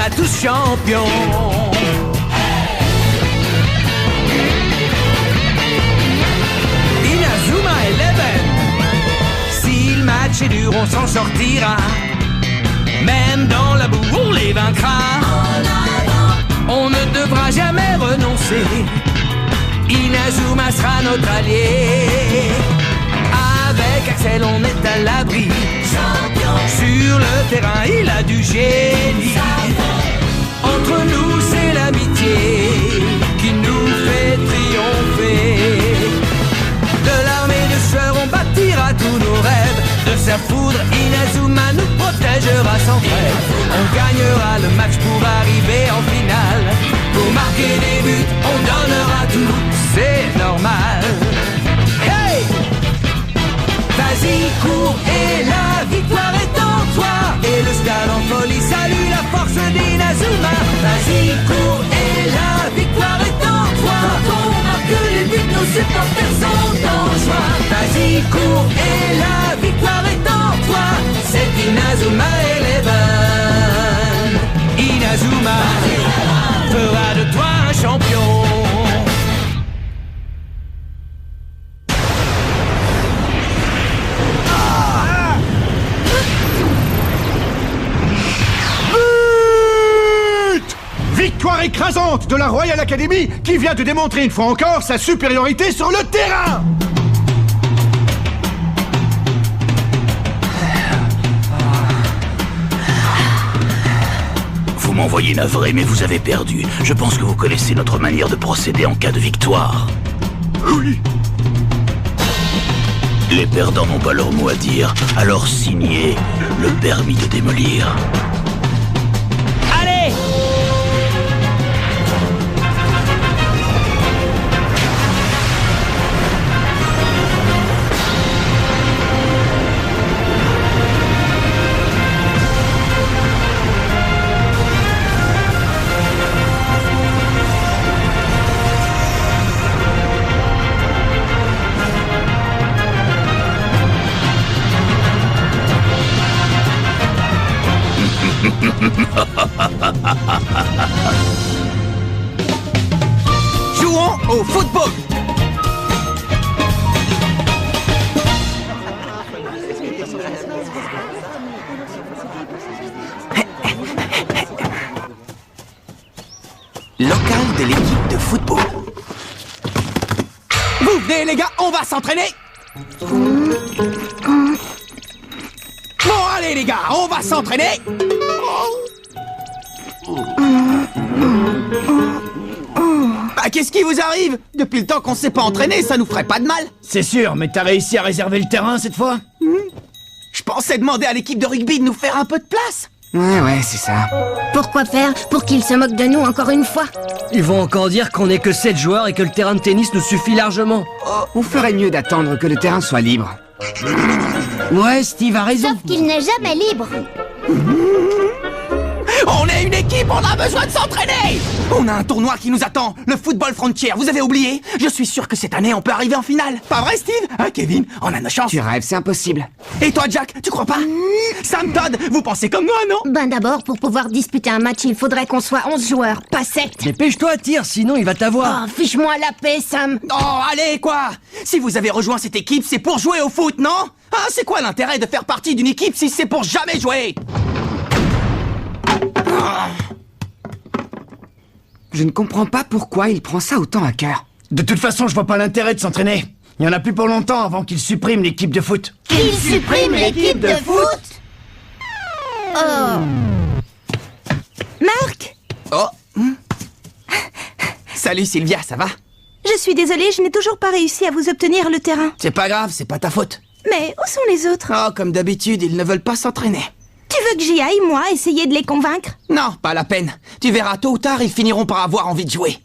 sera tous champions. Inazuma Eleven. Si le match est dur, on s'en sortira. Même dans la boue, on les vaincra. On ne devra jamais renoncer. Inazuma sera notre allié. Avec Axel, on est à l'abri. Sur le terrain, il a du génie. Entre nous, c'est l'amitié qui nous fait triompher. De l'armée de sueur, on bâtira tous nos rêves. De sa foudre, Inazuma nous protégera sans trêve. On gagnera le match pour arriver en finale. Pour marquer des buts, on donnera tout, c'est normal. Hey! Vas-y, cours et la victoire est en toi. Et le stade en folie salue la force d'Inazuma. Vas-y, cours et la victoire est en toi. Quand on marque les buts, nos supporters sont en joie. Vas-y, cours et la victoire est en toi. C'est Inazuma Eleven. Inazuma fera de toi un champion. Victoire écrasante de la Royal Academy qui vient de démontrer une fois encore sa supériorité sur le terrain. Vous m'envoyez navré, mais vous avez perdu. Je pense que vous connaissez notre manière de procéder en cas de victoire. Oui. Les perdants n'ont pas leur mot à dire, alors signez le permis de démolir. Allez! Jouons au football. Local de l'équipe de football. Vous venez les gars, on va s'entraîner. Bon allez les gars, on va s'entraîner. Bah qu'est-ce qui vous arrive? Depuis le temps qu'on s'est pas entraîné, ça nous ferait pas de mal. C'est sûr, mais t'as réussi à réserver le terrain cette fois? Je pensais demander à l'équipe de rugby de nous faire un peu de place. Ouais, c'est ça. Pourquoi faire? Pour qu'ils se moquent de nous encore une fois? Ils vont encore dire qu'on est que 7 joueurs et que le terrain de tennis nous suffit largement. On ferait mieux d'attendre que le terrain soit libre. Ouais, Steve a raison. Sauf qu'il n'est jamais libre. On est une équipe, on a besoin de s'entraîner. On a un tournoi qui nous attend, le Football Frontier, vous avez oublié? Je suis sûr que cette année on peut arriver en finale. Pas vrai Steve? Hein Kevin? On a nos chances. Tu rêves, c'est impossible. Et toi Jack, tu crois pas? Sam Todd, vous pensez comme moi, non? Ben d'abord, pour pouvoir disputer un match, il faudrait qu'on soit 11 joueurs, pas 7. Dépêche-toi, tire, sinon il va t'avoir. Oh, fiche-moi la paix, Sam. Oh, allez, quoi! Si vous avez rejoint cette équipe, c'est pour jouer au foot, non? Ah, c'est quoi l'intérêt de faire partie d'une équipe si c'est pour jamais jouer? Je ne comprends pas pourquoi il prend ça autant à cœur. De toute façon, je vois pas l'intérêt de s'entraîner. Il y en a plus pour longtemps avant qu'il supprime l'équipe de foot. Qu'il supprime l'équipe de foot? Oh. Marc! Oh! Salut Sylvia, ça va? Je suis désolée, je n'ai toujours pas réussi à vous obtenir le terrain. C'est pas grave, c'est pas ta faute. Mais où sont les autres? Oh, comme d'habitude, ils ne veulent pas s'entraîner. Tu veux que j'y aille, moi, essayer de les convaincre? Non, pas la peine. Tu verras, tôt ou tard, ils finiront par avoir envie de jouer.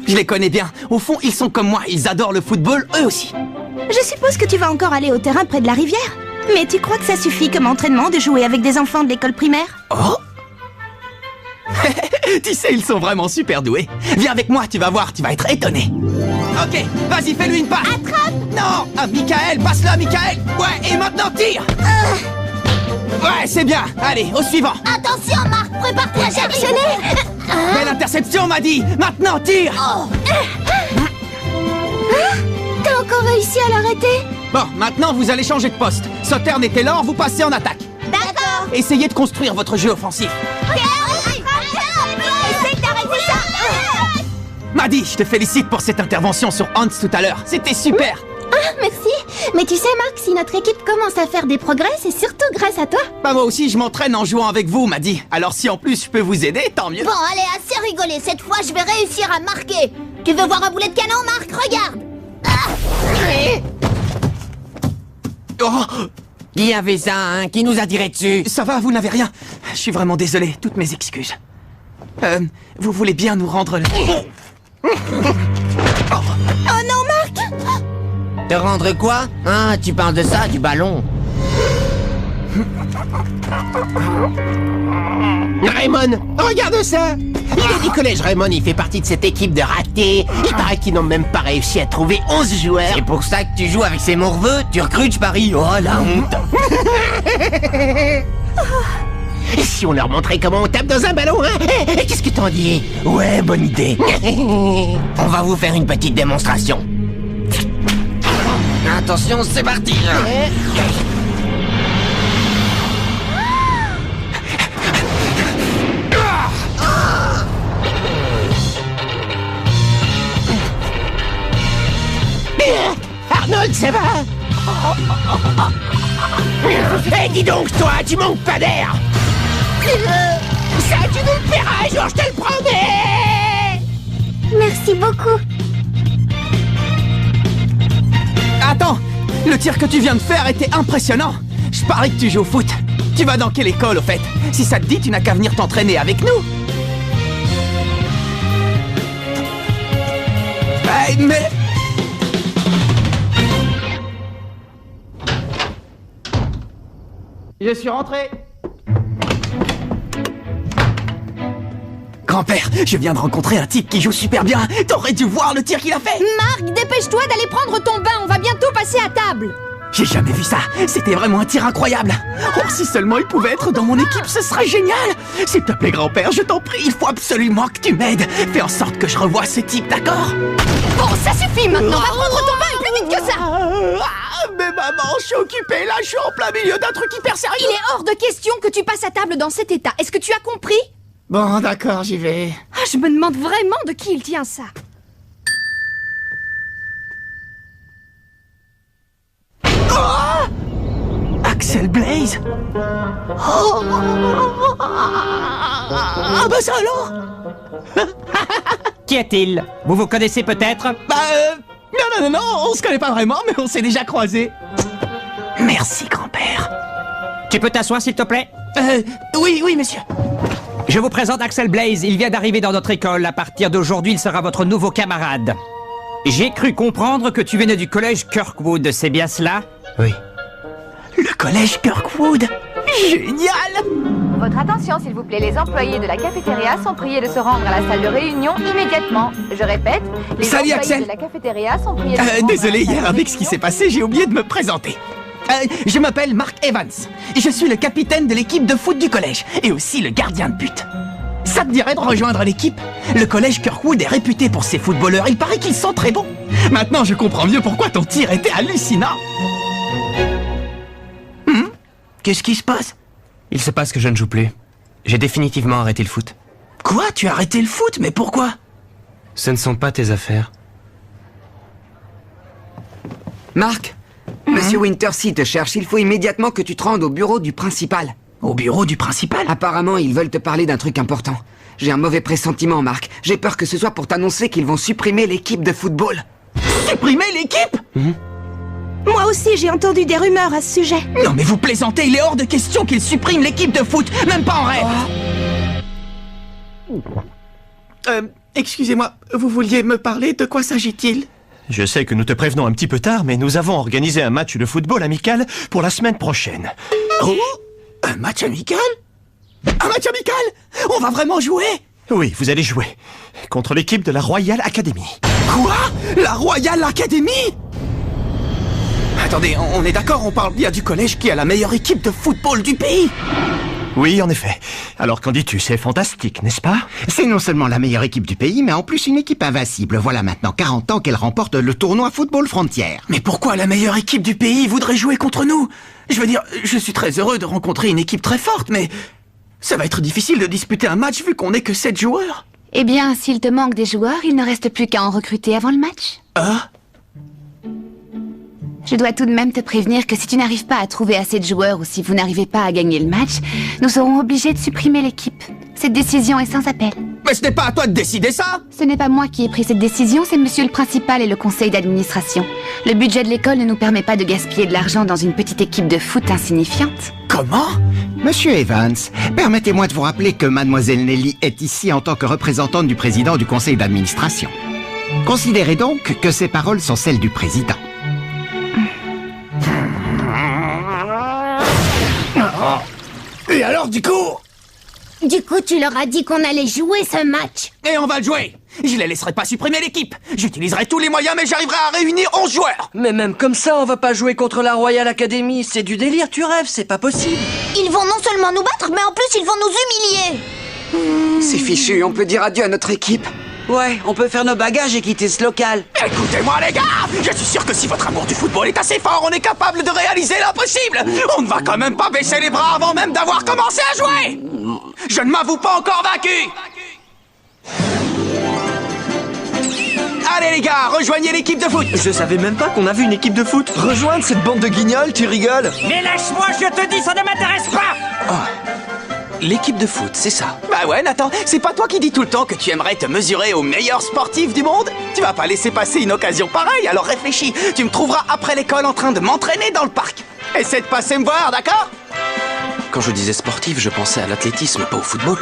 Je les connais bien. Au fond, ils sont comme moi, ils adorent le football, eux aussi. Je suppose que tu vas encore aller au terrain près de la rivière. Mais tu crois que ça suffit comme entraînement de jouer avec des enfants de l'école primaire? Oh! Tu sais, ils sont vraiment super doués. Viens avec moi, tu vas voir, tu vas être étonné. Ok, vas-y, fais-lui une passe. Attrape! Non! Ah, Michael, passe-la, Michael. Ouais, et maintenant tire. Ouais, c'est bien. Allez, au suivant. Attention, Marc, prépare-toi à Actionner. Belle interception, m'a dit. Maintenant, tire. T'as encore réussi à l'arrêter? Bon, maintenant, vous allez changer de poste. Sauternes était lent, vous passez en attaque. D'accord. Essayez de construire votre jeu offensif. Essaye d'arrêter ça. Maddy, je te félicite pour cette intervention sur Hans tout à l'heure. C'était super. Ah, merci. Mais tu sais, Marc, si notre équipe commence à faire des progrès, c'est surtout grâce à toi. Bah moi aussi, je m'entraîne en jouant avec vous, Maddy. Alors si en plus je peux vous aider, tant mieux. Bon, allez, assez rigolé. Cette fois, je vais réussir à marquer. Tu veux voir un boulet de canon, Marc? Regarde. Oh, Qui avait ça, hein? Qui nous a tiré dessus? ça va, vous n'avez rien. Je suis vraiment désolé, toutes mes excuses. Vous voulez bien nous rendre... Oh non, Marc! Te rendre quoi? Ah, tu parles de ça, du ballon. Raymond, regarde ça! Il est du collège Raymond, il fait partie de cette équipe de ratés. Il paraît qu'ils n'ont même pas réussi à trouver 11 joueurs. C'est pour ça que tu joues avec ces morveux? Tu recrutes, je parie? Oh, la honte! Et si on leur montrait comment on tape dans un ballon, hein? Qu'est-ce que t'en dis? Ouais, bonne idée. On va vous faire une petite démonstration. Attention, c'est parti. Arnold, ça va? Eh, dis donc, toi, tu manques pas d'air! Ça, tu nous le paieras un jour, je te le promets! Merci beaucoup. Attends, le tir que tu viens de faire était impressionnant. Je parie que tu joues au foot. Tu vas dans quelle école, au fait? Si ça te dit, tu n'as qu'à venir t'entraîner avec nous. Mais... Je suis rentré. Grand-père, je viens de rencontrer un type qui joue super bien. T'aurais dû voir le tir qu'il a fait. Marc, dépêche-toi d'aller prendre ton bain, on va bientôt passer à table. J'ai jamais vu ça. C'était vraiment un tir incroyable. Oh, si seulement il pouvait être dans mon équipe, ce serait génial. S'il te plaît, grand-père, je t'en prie, il faut absolument que tu m'aides. Fais en sorte que je revoie ce type, d'accord? Bon, ça suffit maintenant, va prendre ton bain et plus vite que ça. Mais maman, je suis occupé là, je suis en plein milieu d'un truc hyper sérieux. Il est hors de question que tu passes à table dans cet état. Est-ce que tu as compris? Bon, d'accord, j'y vais. Ah, je me demande vraiment de qui il tient ça. Axel Blaze. Ah bah ça alors. Qu'y a-t-il? Vous vous connaissez peut-être? Non, on se connaît pas vraiment, mais on s'est déjà croisés. Merci, grand-père. Tu peux t'asseoir, s'il te plaît? Oui, monsieur. Je vous présente Axel Blaze, il vient d'arriver dans notre école. À partir d'aujourd'hui, il sera votre nouveau camarade. J'ai cru comprendre que tu venais du collège Kirkwood, c'est bien cela? Oui. Le collège Kirkwood? Génial! Votre attention, s'il vous plaît. Les employés de la cafétéria sont priés de se rendre à la salle de réunion immédiatement. Je répète, les Salut, employés Axel. de la cafétéria sont priés de se rendre Désolé, à il la y a salle un de mec ce qui réunion. s'est passé, j'ai oublié de me présenter. Je m'appelle Mark Evans. Je suis le capitaine de l'équipe de foot du collège et aussi le gardien de but. Ça te dirait de rejoindre l'équipe? Le collège Kirkwood est réputé pour ses footballeurs. Il paraît qu'ils sont très bons. Maintenant, je comprends mieux pourquoi ton tir était hallucinant. Qu'est-ce qui se passe? Il se passe que je ne joue plus. J'ai définitivement arrêté le foot. Quoi? Tu as arrêté le foot? Mais pourquoi? Ce ne sont pas tes affaires. Marc? Monsieur Wintersea te cherche. Il faut immédiatement que tu te rendes au bureau du principal. Au bureau du principal? Apparemment, ils veulent te parler d'un truc important. J'ai un mauvais pressentiment, Marc. J'ai peur que ce soit pour t'annoncer qu'ils vont supprimer l'équipe de football. Supprimer l'équipe? Moi aussi, j'ai entendu des rumeurs à ce sujet. Non mais vous plaisantez, il est hors de question qu'ils suppriment l'équipe de foot, même pas en rêve. Excusez-moi, vous vouliez me parler? De quoi s'agit-il? Je sais que nous te prévenons un petit peu tard, mais nous avons organisé un match de football amical pour la semaine prochaine. Oh? Un match amical? Un match amical? On va vraiment jouer? Oui, vous allez jouer contre l'équipe de la Royal Academy. Quoi? La Royal Academy? Attendez, on est d'accord, on parle bien du collège qui a la meilleure équipe de football du pays. Oui, en effet. Alors qu'en dis-tu, c'est fantastique, n'est-ce pas? C'est non seulement la meilleure équipe du pays, mais en plus une équipe invincible. Voilà maintenant 40 ans qu'elle remporte le tournoi Football Frontière. Mais pourquoi la meilleure équipe du pays voudrait jouer contre nous? Je veux dire, je suis très heureux de rencontrer une équipe très forte, mais ça va être difficile de disputer un match vu qu'on n'est que 7 joueurs. Eh bien, s'il te manque des joueurs, il ne reste plus qu'à en recruter avant le match. Ah? Je dois tout de même te prévenir que si tu n'arrives pas à trouver assez de joueurs ou si vous n'arrivez pas à gagner le match, nous serons obligés de supprimer l'équipe. Cette décision est sans appel. Mais ce n'est pas à toi de décider ça! Ce n'est pas moi qui ai pris cette décision, c'est monsieur le principal et le conseil d'administration. Le budget de l'école ne nous permet pas de gaspiller de l'argent dans une petite équipe de foot insignifiante. Comment? Monsieur Evans, permettez-moi de vous rappeler que mademoiselle Nelly est ici en tant que représentante du président du conseil d'administration. Considérez donc que ces paroles sont celles du président. Et alors, du coup, tu leur as dit qu'on allait jouer ce match. Et on va le jouer. Je les laisserai pas supprimer l'équipe. J'utiliserai tous les moyens, mais j'arriverai à réunir 11 joueurs. Mais même comme ça, on va pas jouer contre la Royal Academy. C'est du délire, tu rêves, c'est pas possible. Ils vont non seulement nous battre, mais en plus ils vont nous humilier. C'est fichu, on peut dire adieu à notre équipe. Ouais, on peut faire nos bagages et quitter ce local. Écoutez-moi les gars, je suis sûr que si votre amour du football est assez fort, on est capable de réaliser l'impossible. On ne va quand même pas baisser les bras avant même d'avoir commencé à jouer. Je ne m'avoue pas encore vaincu. Allez les gars, rejoignez l'équipe de foot. Je savais même pas qu'on avait une équipe de foot. Rejoindre cette bande de guignols, tu rigoles? Mais lâche-moi, je te dis, ça ne m'intéresse pas. Oh. L'équipe de foot, c'est ça. Bah ouais, Nathan, c'est pas toi qui dis tout le temps que tu aimerais te mesurer aux meilleurs sportifs du monde? Tu vas pas laisser passer une occasion pareille, alors réfléchis. Tu me trouveras après l'école en train de m'entraîner dans le parc. Essaie de passer me voir, d'accord? Quand je disais sportif, je pensais à l'athlétisme, pas au football.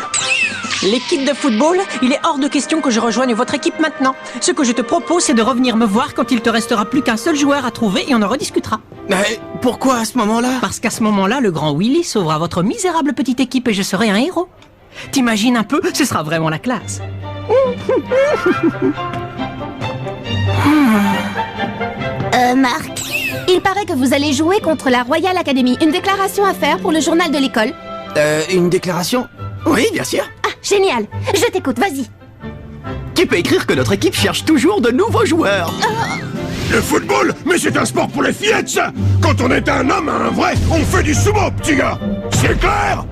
L'équipe de football, il est hors de question que je rejoigne votre équipe maintenant. Ce que je te propose, c'est de revenir me voir quand il te restera plus qu'un seul joueur à trouver et on en rediscutera. Mais pourquoi à ce moment-là? Parce qu'à ce moment-là, le grand Willy sauvera votre misérable petite équipe et je serai un héros. T'imagines un peu? Ce sera vraiment la classe. Marc, il paraît que vous allez jouer contre la Royal Academy. Une déclaration à faire pour le journal de l'école. Une déclaration? Oui, bien sûr. Ah, génial. Je t'écoute, vas-y. Tu peux écrire que notre équipe cherche toujours de nouveaux joueurs. Le football? Mais c'est un sport pour les fillettes, ça! Quand on est un homme, un vrai, on fait du sumo, petit gars! C'est clair?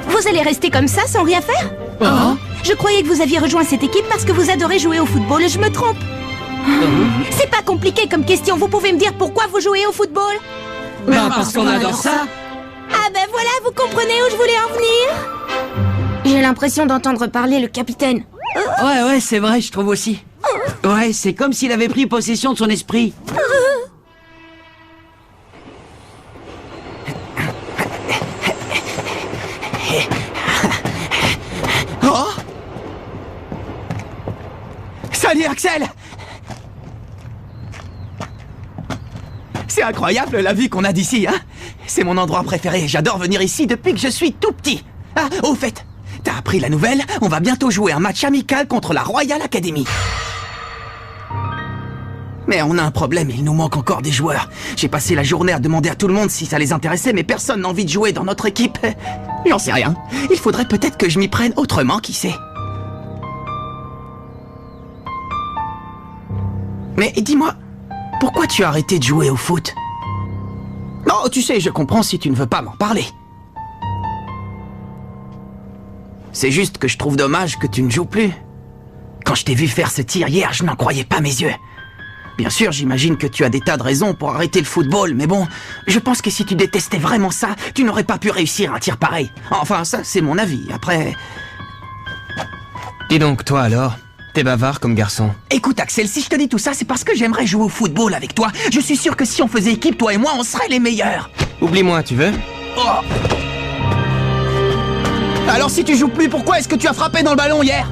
Vous allez rester comme ça sans rien faire? Je croyais que vous aviez rejoint cette équipe parce que vous adorez jouer au football et je me trompe. C'est pas compliqué comme question, vous pouvez me dire pourquoi vous jouez au football? Parce qu'on adore ça. Ah ben voilà, vous comprenez où je voulais en venir? J'ai l'impression d'entendre parler le capitaine. Ouais, c'est vrai, je trouve aussi. Ouais, c'est comme s'il avait pris possession de son esprit. Oh! Salut Axel! C'est incroyable la vue qu'on a d'ici, hein? C'est mon endroit préféré, j'adore venir ici depuis que je suis tout petit. Ah, au fait, t'as appris la nouvelle? On va bientôt jouer un match amical contre la Royal Academy. Mais on a un problème, il nous manque encore des joueurs. J'ai passé la journée à demander à tout le monde si ça les intéressait, mais personne n'a envie de jouer dans notre équipe. J'en sais rien. Il faudrait peut-être que je m'y prenne autrement, qui sait. Mais dis-moi, pourquoi tu as arrêté de jouer au foot? Non, tu sais, je comprends si tu ne veux pas m'en parler. C'est juste que je trouve dommage que tu ne joues plus. Quand je t'ai vu faire ce tir hier, je n'en croyais pas mes yeux. Bien sûr, j'imagine que tu as des tas de raisons pour arrêter le football, mais bon, je pense que si tu détestais vraiment ça, tu n'aurais pas pu réussir un tir pareil. Enfin, ça, c'est mon avis. Après... Dis donc, toi alors, t'es bavard comme garçon. Écoute, Axel, si je te dis tout ça, c'est parce que j'aimerais jouer au football avec toi. Je suis sûr que si on faisait équipe, toi et moi, on serait les meilleurs. Oublie-moi, tu veux? Oh. Alors si tu joues plus, pourquoi est-ce que tu as frappé dans le ballon hier?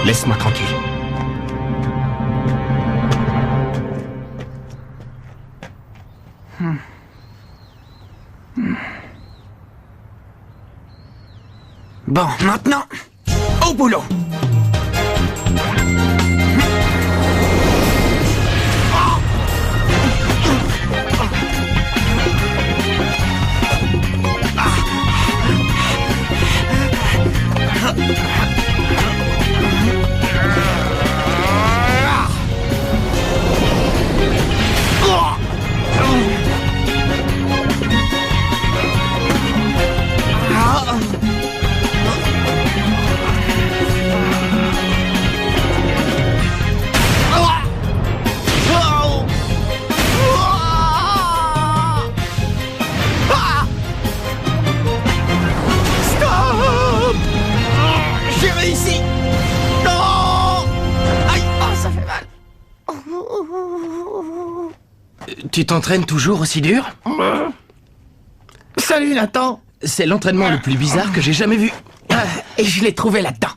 Laisse-moi tranquille. Bon, maintenant, au boulot. Tu t'entraînes toujours aussi dur? Salut Nathan. C'est l'entraînement le plus bizarre que j'ai jamais vu. Et je l'ai trouvé là-dedans.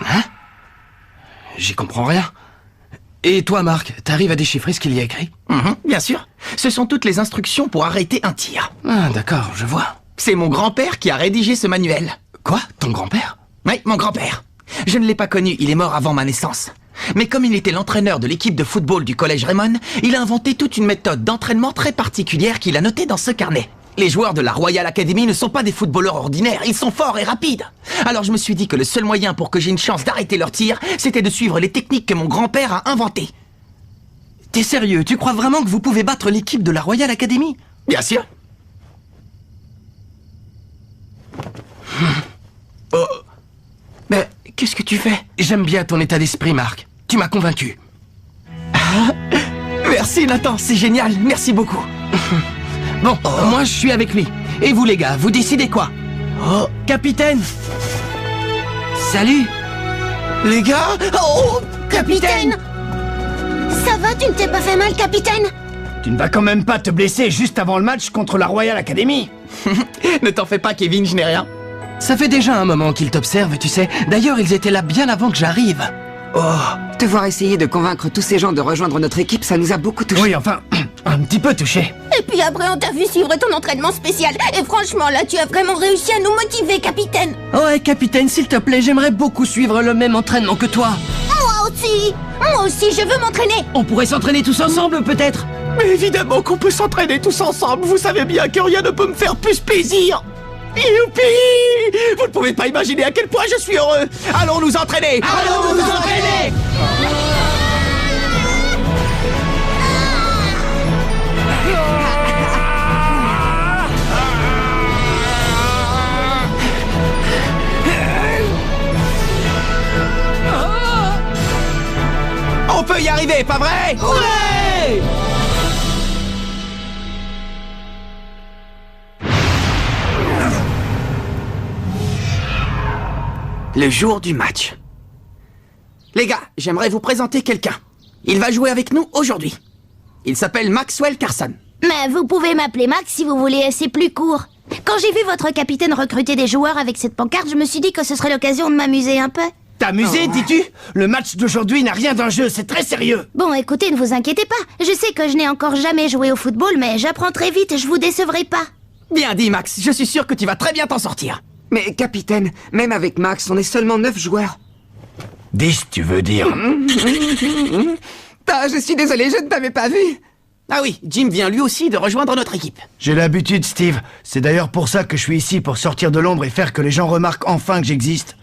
Hein? J'y comprends rien. Et toi, Marc, t'arrives à déchiffrer ce qu'il y a écrit? Bien sûr. Ce sont toutes les instructions pour arrêter un tir. Ah, d'accord, je vois. C'est mon grand-père qui a rédigé ce manuel. Quoi? Ton grand-père? Oui, mon grand-père. Je ne l'ai pas connu, il est mort avant ma naissance. Mais comme il était l'entraîneur de l'équipe de football du collège Raymond, il a inventé toute une méthode d'entraînement très particulière qu'il a notée dans ce carnet. Les joueurs de la Royal Academy ne sont pas des footballeurs ordinaires, ils sont forts et rapides. Alors je me suis dit que le seul moyen pour que j'ai une chance d'arrêter leur tir, c'était de suivre les techniques que mon grand-père a inventées. T'es sérieux? Tu crois vraiment que vous pouvez battre l'équipe de la Royal Academy? Bien sûr. Oh. Mais qu'est-ce que tu fais? J'aime bien ton état d'esprit, Marc. Tu m'as convaincu. Merci Nathan, c'est génial, merci beaucoup. Bon, moi je suis avec lui. Et vous les gars, vous décidez quoi? Oh, capitaine! Salut! Les gars! Oh, capitaine! Ça va, tu ne t'es pas fait mal, capitaine? Tu ne vas quand même pas te blesser juste avant le match contre la Royal Academy. Ne t'en fais pas, Kevin, je n'ai rien. Ça fait déjà un moment qu'ils t'observent, tu sais. D'ailleurs, ils étaient là bien avant que j'arrive. Oh, te voir essayer de convaincre tous ces gens de rejoindre notre équipe, ça nous a beaucoup touché. Oui, enfin, un petit peu touché. Et puis après, on t'a vu suivre ton entraînement spécial. Et franchement, là, tu as vraiment réussi à nous motiver, capitaine. Ouais, capitaine, s'il te plaît, j'aimerais beaucoup suivre le même entraînement que toi. Moi aussi, je veux m'entraîner. On pourrait s'entraîner tous ensemble, peut-être? Mais évidemment qu'on peut s'entraîner tous ensemble. Vous savez bien que rien ne peut me faire plus plaisir. Youpi! Vous ne pouvez pas imaginer à quel point je suis heureux. Allons nous entraîner. Allons nous entraîner. On peut y arriver, pas vrai? Ouais! Le jour du match. Les gars, j'aimerais vous présenter quelqu'un. Il va jouer avec nous aujourd'hui. Il s'appelle Maxwell Carson. Mais vous pouvez m'appeler Max si vous voulez, c'est plus court. Quand j'ai vu votre capitaine recruter des joueurs avec cette pancarte, je me suis dit que ce serait l'occasion de m'amuser un peu. T'amuser, dis-tu? Le match d'aujourd'hui n'a rien d'un jeu, c'est très sérieux. Bon, écoutez, ne vous inquiétez pas. Je sais que je n'ai encore jamais joué au football, mais j'apprends très vite et je vous décevrai pas. Bien dit, Max. Je suis sûr que tu vas très bien t'en sortir. Mais capitaine, même avec Max, on est seulement 9 joueurs. 10, tu veux dire? Ah, je suis désolé, je ne t'avais pas vu. Ah oui, Jim vient lui aussi de rejoindre notre équipe. J'ai l'habitude, Steve. C'est d'ailleurs pour ça que je suis ici, pour sortir de l'ombre et faire que les gens remarquent enfin que j'existe.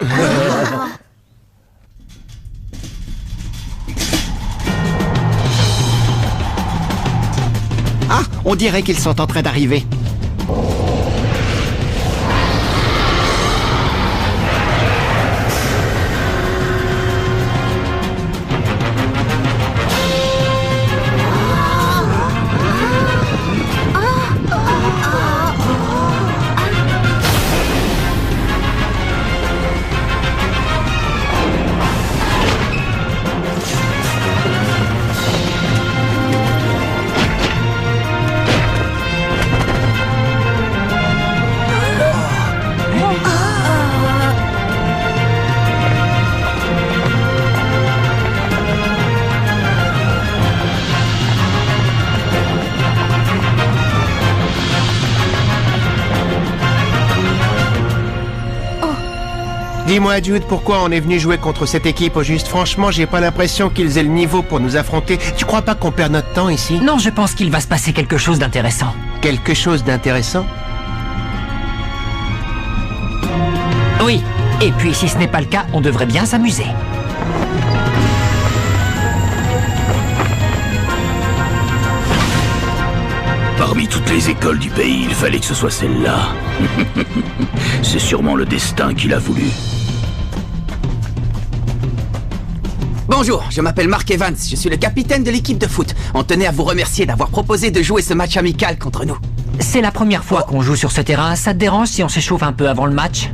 Ah, on dirait qu'ils sont en train d'arriver. Dis-moi, Jude, pourquoi on est venu jouer contre cette équipe au juste? Franchement, j'ai pas l'impression qu'ils aient le niveau pour nous affronter. Tu crois pas qu'on perd notre temps ici? Non, je pense qu'il va se passer quelque chose d'intéressant. Quelque chose d'intéressant? Oui, et puis si ce n'est pas le cas, on devrait bien s'amuser. Parmi toutes les écoles du pays, il fallait que ce soit celle-là. C'est sûrement le destin qu'il a voulu. Bonjour, je m'appelle Mark Evans, je suis le capitaine de l'équipe de foot. On tenait à vous remercier d'avoir proposé de jouer ce match amical contre nous. C'est la première fois qu'on joue sur ce terrain, ça te dérange si on s'échauffe un peu avant le match?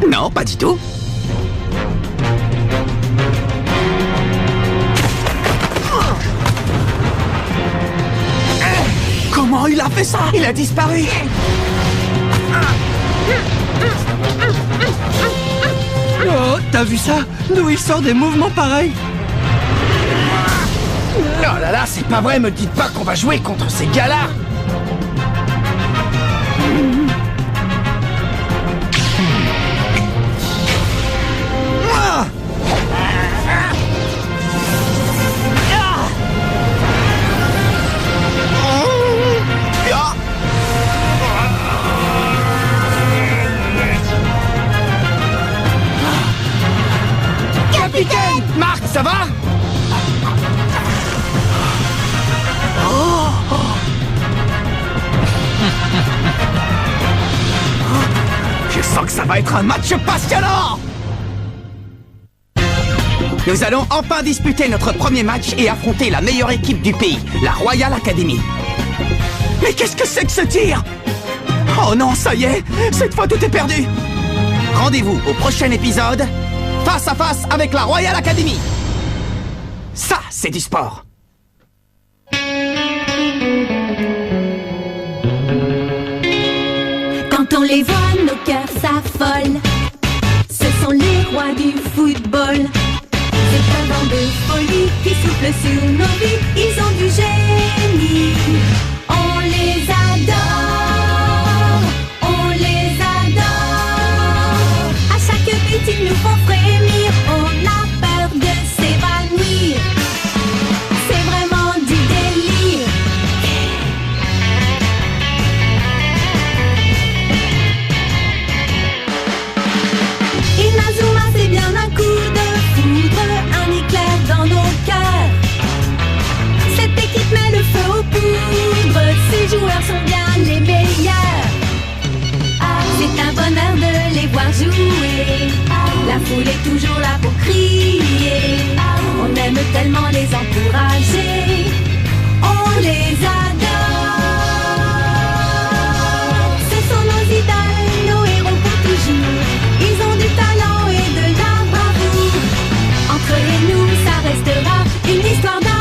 Non, pas du tout. Comment il a fait ça? Il a disparu. Oh, t'as vu ça? D'où il sort des mouvements pareils? Oh là là, c'est pas vrai, me dites pas qu'on va jouer contre ces gars-là. Capitaine! Marc, ça va? Je sens que ça va être un match passionnant! Nous allons enfin disputer notre premier match et affronter la meilleure équipe du pays, la Royal Academy. Mais qu'est-ce que c'est que ce tir? Oh non, ça y est, cette fois tout est perdu. Rendez-vous au prochain épisode, face à face avec la Royal Academy. Ça, c'est du sport. Quand on les voit, nos cœurs s'affolent. Ce sont les rois du football. C'est un vent de folie qui souffle sur nos vies. Ils ont du génie. On les adore. On les adore. À chaque but, ils nous font frémir. On a peur de s'évanouir. C'est vraiment du délire. Inazuma, c'est bien un coup de foudre, un éclair dans nos cœurs. Cette équipe met le feu aux poudres, ces joueurs sont bien les meilleurs. C'est un bonheur de les voir jouer, la foule est toujours là pour crier. On aime tellement les encourager, on les adore. Ce sont nos idoles, nos héros pour toujours. Ils ont du talent et de la bravoure. Entre eux et nous, ça restera une histoire d'amour.